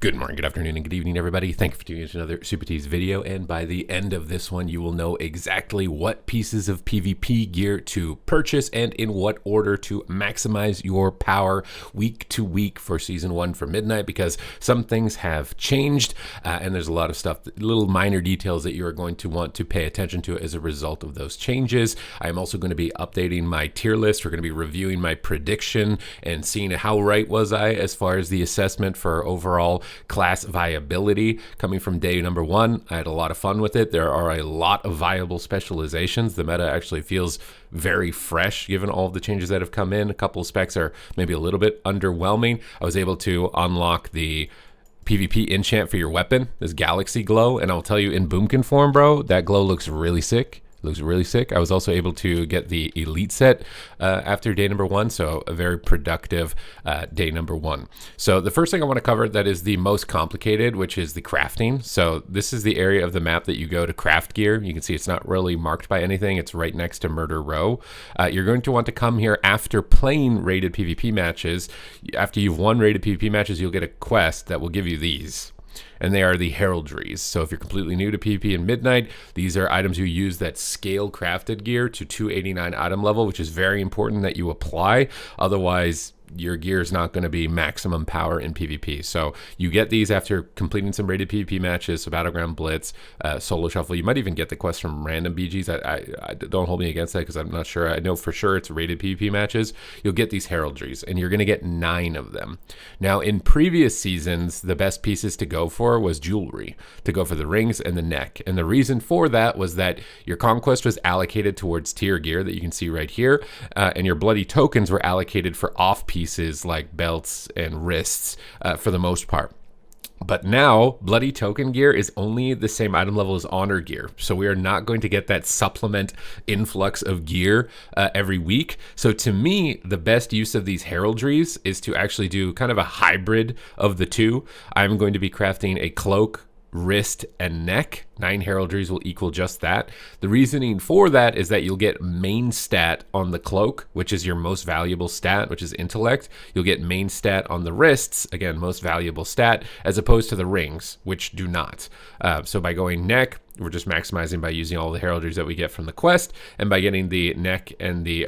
Good morning, good afternoon, and good evening, everybody. Thank you for tuning in to another Supatease video. And by the end of this one, you will know exactly what pieces of PvP gear to purchase and in what order to maximize your power week to week for Season 1 for Midnight, because some things have changed, and there's a lot of stuff, little minor details that you are going to want to pay attention to as a result of those changes. I am also going to be updating my tier list. We're going to be reviewing my prediction and seeing how right was I as far as the assessment for overall class viability coming from day number 1. I had a lot of fun with it. There are a lot of viable specializations. The meta actually feels very fresh given all of the changes that have come in. A couple of specs are maybe a little bit underwhelming. I was able to unlock the PvP enchant for your weapon, this Galaxy Glow, and I'll tell you, in Boomkin form, bro, that glow looks really sick. Looks really sick. I was also able to get the Elite set after day number 1, so a very productive day number 1. So the first thing I want to cover that is the most complicated, which is the crafting. So this is the area of the map that you go to craft gear. You can see it's not really marked by anything. It's right next to Murder Row. You're going to want to come here after playing rated PvP matches. After you've won rated PvP matches, you'll get a quest that will give you these. And they are the heraldries. So if you're completely new to PvP in Midnight, these are items you use that scale crafted gear to 289 item level, which is very important that you apply. Otherwise, your gear is not going to be maximum power in PvP. So you get these after completing some rated PvP matches, so Battleground Blitz, Solo Shuffle. You might even get the quest from random BGs. I don't hold me against that because I'm not sure. I know for sure it's rated PvP matches. You'll get these heraldries, and you're going to get 9 of them. Now, in previous seasons, the best pieces to go for was jewelry, to go for the rings and the neck. And the reason for that was that your conquest was allocated towards tier gear that you can see right here, and your bloody tokens were allocated for off pieces like belts and wrists for the most part. But now, bloody token gear is only the same item level as honor gear. So we are not going to get that supplement influx of gear every week. So to me, the best use of these heraldries is to actually do kind of a hybrid of the two. I'm going to be crafting a cloak, wrist, and neck. 9 heraldries will equal just that. The reasoning for that is that you'll get main stat on the cloak, which is your most valuable stat, which is intellect. You'll get main stat on the wrists, again, most valuable stat, as opposed to the rings, which do not. So by going neck, we're just maximizing by using all the heraldries that we get from the quest, and by getting the neck and the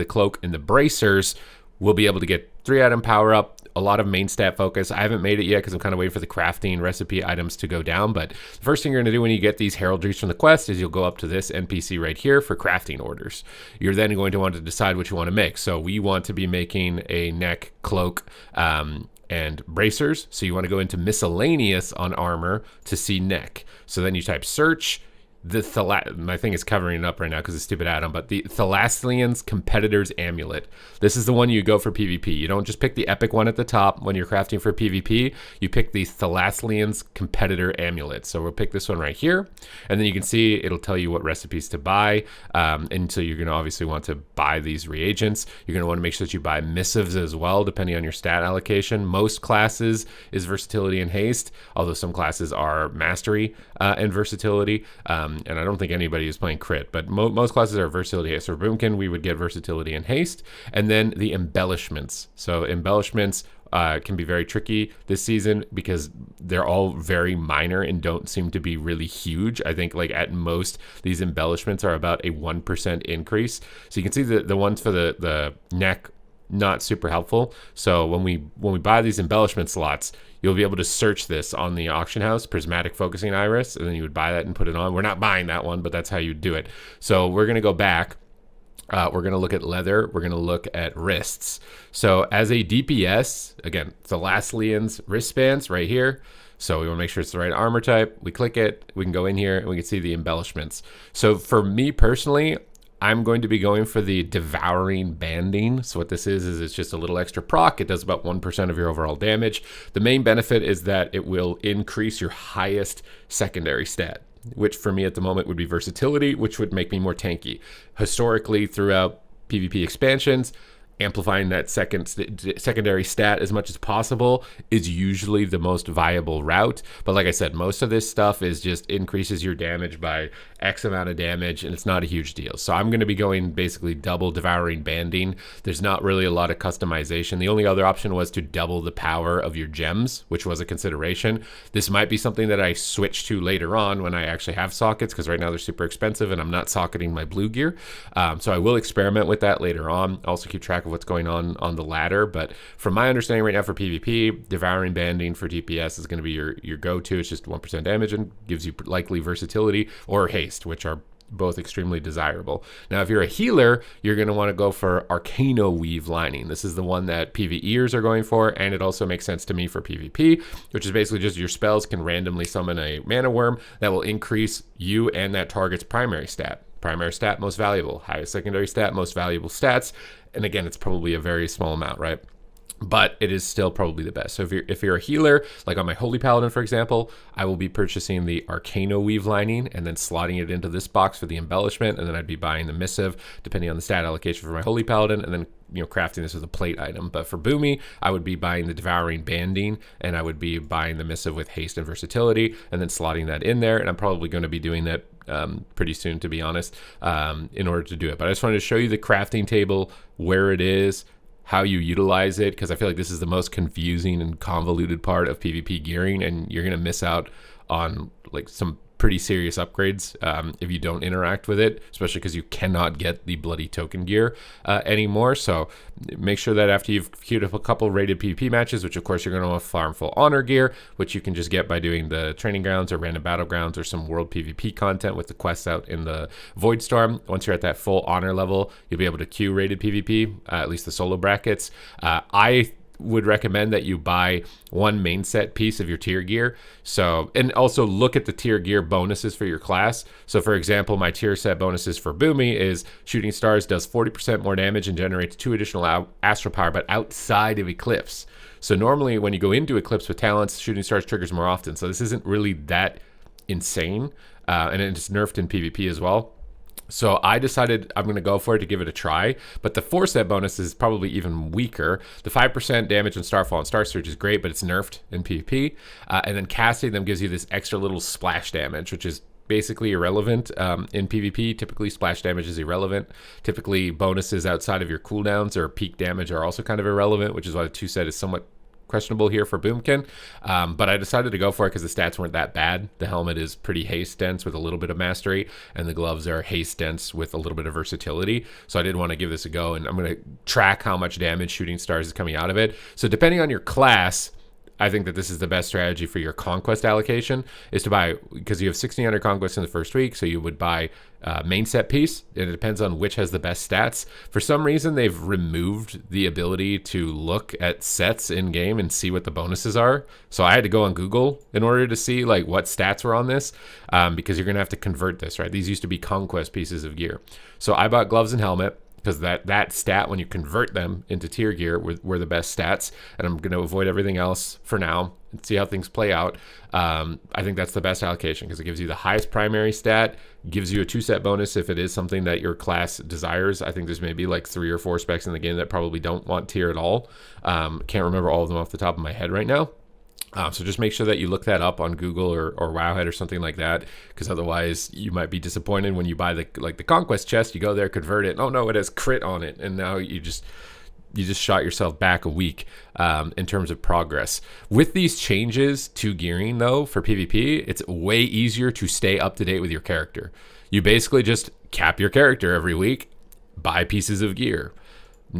cloak, and the bracers, we'll be able to get 3 item power up, a lot of main stat focus. I haven't made it yet because I'm kind of waiting for the crafting recipe items to go down. But the first thing you're going to do when you get these heraldries from the quest is you'll go up to this NPC right here for crafting orders. You're then going to want to decide what you want to make. So we want to be making a neck, cloak, and bracers. So you want to go into miscellaneous on armor to see neck. So then you type search. My thing is covering it up right now because it's stupid Adam, but the Thalasslian's Competitor's Amulet. This is the one you go for PvP. You don't just pick the epic one at the top when you're crafting for PvP. You pick the Thalasslian's Competitor Amulet. So we'll pick this one right here, and then you can see it'll tell you what recipes to buy. And so you're going to obviously want to buy these reagents. You're going to want to make sure that you buy missives as well, depending on your stat allocation. Most classes is versatility and haste, although some classes are mastery and versatility. And I don't think anybody is playing crit, but most classes are versatility. So for Boomkin, we would get versatility and haste, and then the embellishments. So embellishments can be very tricky this season because they're all very minor and don't seem to be really huge. I think like at most these embellishments are about a 1% increase. So you can see the ones for the neck, not super helpful. So when we buy these embellishment slots, you'll be able to search this on the auction house, prismatic focusing iris, and then you would buy that and put it on. We're not buying that one, but that's how you do it. So we're going to go back. We're going to look at leather. We're going to look at wrists. So as a DPS, again, Thalasslian's wristbands right here. So we want to make sure it's the right armor type. We click it. We can go in here and we can see the embellishments. So for me personally, I'm going to be going for the Devouring Banding. So what this is it's just a little extra proc. It does about 1% of your overall damage. The main benefit is that it will increase your highest secondary stat, which for me at the moment would be versatility, which would make me more tanky. Historically, throughout PvP expansions, amplifying that secondary stat as much as possible is usually the most viable route. But like I said, most of this stuff is just increases your damage by X amount of damage, and it's not a huge deal. So I'm going to be going basically double Devouring Banding. There's not really a lot of customization. The only other option was to double the power of your gems, which was a consideration. This might be something that I switch to later on when I actually have sockets, because right now they're super expensive and I'm not socketing my blue gear. So I will experiment with that later on. Also keep track of what's going on the ladder. But from my understanding right now for PvP, Devouring Banding for DPS is going to be your go-to. It's just 1% damage and gives you likely versatility or haste, which are both extremely desirable. Now, if you're a healer, you're going to want to go for Arcano Weave Lining. This is the one that PvEers are going for, and it also makes sense to me for PvP, which is basically just your spells can randomly summon a mana worm that will increase you and that target's primary stat. Primary stat, most valuable. Highest secondary stat, most valuable stats. And again, it's probably a very small amount, right? But it is still probably the best. So if you're a healer, like on my Holy Paladin, for example, I will be purchasing the Arcano Weave Lining and then slotting it into this box for the embellishment, and then I'd be buying the Missive, depending on the stat allocation for my Holy Paladin, and then crafting this as a plate item. But for Boomy, I would be buying the Devouring Banding, and I would be buying the Missive with haste and versatility, and then slotting that in there. And I'm probably going to be doing that pretty soon, to be honest, in order to do it. But I just wanted to show you the crafting table, where it is, how you utilize it, because I feel like this is the most confusing and convoluted part of PvP gearing, and you're going to miss out on like some pretty serious upgrades if you don't interact with it, especially because you cannot get the bloody token gear anymore. So make sure that after you've queued up a couple rated PvP matches, which of course you're going to want to farm full honor gear, which you can just get by doing the training grounds or random battlegrounds or some world PvP content with the quests out in the Void Storm. Once you're at that full honor level, you'll be able to queue rated PvP, at least the solo brackets. I would recommend that you buy one main set piece of your tier gear. So, and also look at the tier gear bonuses for your class. So for example, my tier set bonuses for Boomy is Shooting Stars does 40% more damage and generates 2 additional astral power, but outside of Eclipse. So normally when you go into Eclipse with talents, Shooting Stars triggers more often. So this isn't really that insane. And it's nerfed in PvP as well. So I decided I'm going to go for it to give it a try, but the 4 set bonus is probably even weaker. The 5% damage in Starfall and Star Surge is great, but it's nerfed in PvP. And then casting them gives you this extra little splash damage, which is basically irrelevant in PvP. Typically splash damage is irrelevant. Typically bonuses outside of your cooldowns or peak damage are also kind of irrelevant, which is why the 2 set is somewhat questionable here for Boomkin, but I decided to go for it because the stats weren't that bad. The helmet is pretty haste dense with a little bit of mastery, and the gloves are haste dense with a little bit of versatility. So I did want to give this a go, and I'm going to track how much damage Shooting Stars is coming out of it. So depending on your class, I think that this is the best strategy for your conquest allocation, is to buy, because you have 1,600 conquests in the first week, so you would buy main set piece, and it depends on which has the best stats. For some reason, they've removed the ability to look at sets in game and see what the bonuses are. So I had to go on Google in order to see like what stats were on this, because you're gonna have to convert this, right? These used to be conquest pieces of gear. So I bought gloves and helmet, because that stat, when you convert them into tier gear, were the best stats. And I'm going to avoid everything else for now and see how things play out. I think that's the best allocation because it gives you the highest primary stat, gives you a 2 set bonus if it is something that your class desires. I think there's maybe like 3 or 4 specs in the game that probably don't want tier at all. Can't remember all of them off the top of my head right now. So just make sure that you look that up on Google or Wowhead or something like that, because otherwise you might be disappointed when you buy the Conquest chest. You go there, convert it. Oh no, it has crit on it, and now you just shot yourself back a week in terms of progress. With these changes to gearing, though, for PvP, it's way easier to stay up to date with your character. You basically just cap your character every week, buy pieces of gear.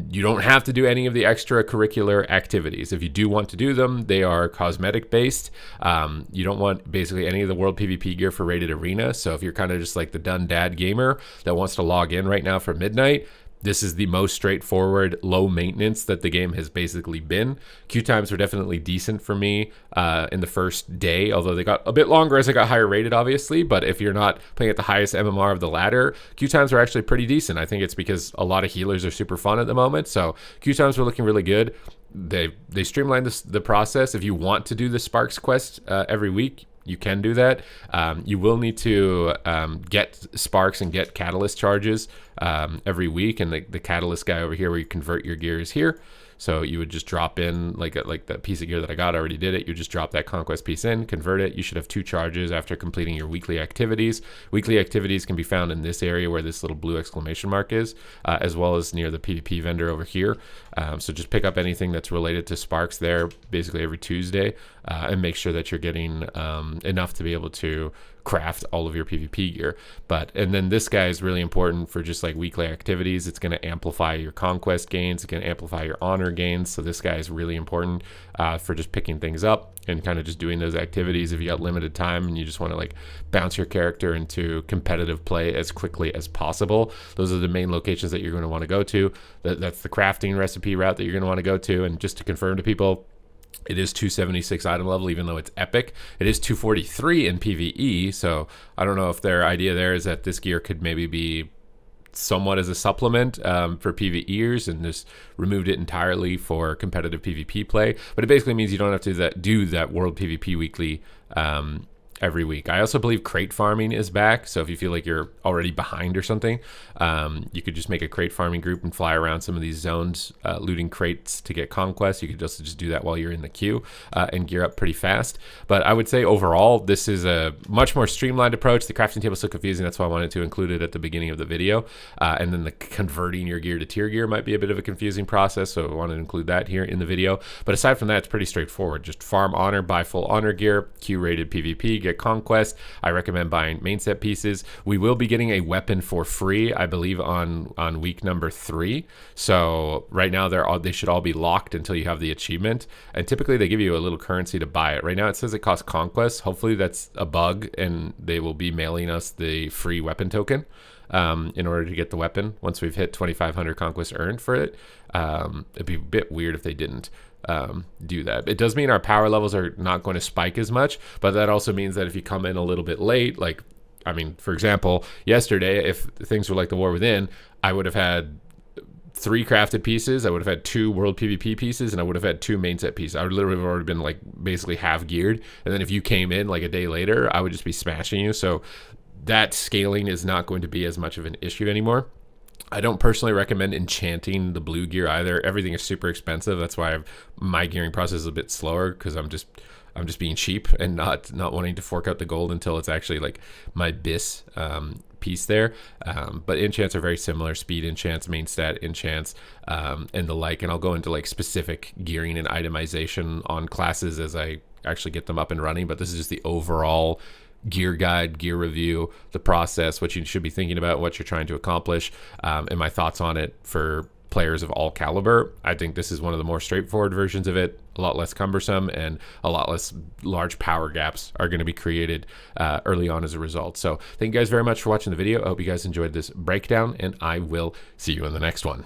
You don't have to do any of the extracurricular activities. If you do want to do them, they are cosmetic based. You don't want basically any of the world PvP gear for rated arena. So if you're kind of just like the done dad gamer that wants to log in right now for midnight, this is the most straightforward, low maintenance that the game has basically been. Queue times were definitely decent for me in the first day, although they got a bit longer as I got higher rated, obviously. But if you're not playing at the highest MMR of the ladder, queue times are actually pretty decent. I think it's because a lot of healers are super fun at the moment. So queue times were looking really good. They streamlined the process. If you want to do the Sparks quest every week, you can do that. You will need to get sparks and get catalyst charges every week, and the catalyst guy over here where you convert your gear is here. So you would just drop in like that piece of gear that I got, I already did it. You just drop that conquest piece in, convert it. You should have 2 charges after completing your weekly activities. Weekly activities can be found in this area where this little blue exclamation mark is, as well as near the PvP vendor over here. So just pick up anything that's related to Sparks there basically every Tuesday, and make sure that you're getting enough to be able to craft all of your PvP gear. And then this guy is really important for just like weekly activities. It's going to amplify your conquest gains. It's going to amplify your honor gains. So this guy is really important for just picking things up and kind of just doing those activities. If you got limited time and you just want to like bounce your character into competitive play as quickly as possible, those are the main locations that you're going to want to go to. That's the crafting recipe route that you're going to want to go to. And just to confirm to people, it is 276 item level, even though it's epic. It is 243 in PvE, so I don't know if their idea there is that this gear could maybe be somewhat as a supplement for PvEers and just removed it entirely for competitive PvP play. But it basically means you don't have to do that World PvP Weekly every week. I also believe crate farming is back, so if you feel like you're already behind or something, you could just make a crate farming group and fly around some of these zones looting crates to get conquest. You could just do that while you're in the queue and gear up pretty fast. But I would say overall this is a much more streamlined approach. The crafting table is so confusing, that's why I wanted to include it at the beginning of the video, and then the converting your gear to tier gear might be a bit of a confusing process, so I wanted to include that here in the video. But aside from that, it's pretty straightforward. Just farm honor, buy full honor gear, Q rated PvP, get conquest. I recommend buying main set pieces. We will be getting a weapon for free, I believe, on week number 3. So right now they should all be locked until you have the achievement, and typically they give you a little currency to buy it. Right now it says it costs conquest. Hopefully that's a bug and they will be mailing us the free weapon token in order to get the weapon once we've hit 2,500 conquest earned for it. It'd be a bit weird if they didn't do that. It does mean our power levels are not going to spike as much, but that also means that if you come in a little bit late, like, I mean, for example, yesterday, if things were like the War Within, I would have had 3 crafted pieces, I would have had 2 world PvP pieces, and I would have had 2 main set pieces. I would literally have already been like basically half geared, and then if you came in like a day later, I would just be smashing you. So that scaling is not going to be as much of an issue anymore. I don't personally recommend enchanting the blue gear either. Everything is super expensive. That's why my gearing process is a bit slower, because I'm just being cheap and not wanting to fork out the gold until it's actually like my BIS piece there. But enchants are very similar: speed enchants, main stat enchants, and the like. And I'll go into like specific gearing and itemization on classes as I actually get them up and running. But this is just the overall gear guide, gear review, the process, what you should be thinking about, what you're trying to accomplish, and my thoughts on it for players of all caliber. I think this is one of the more straightforward versions of it, a lot less cumbersome, and a lot less large power gaps are going to be created early on as a result. So thank you guys very much for watching the video. I hope you guys enjoyed this breakdown, and I will see you in the next one.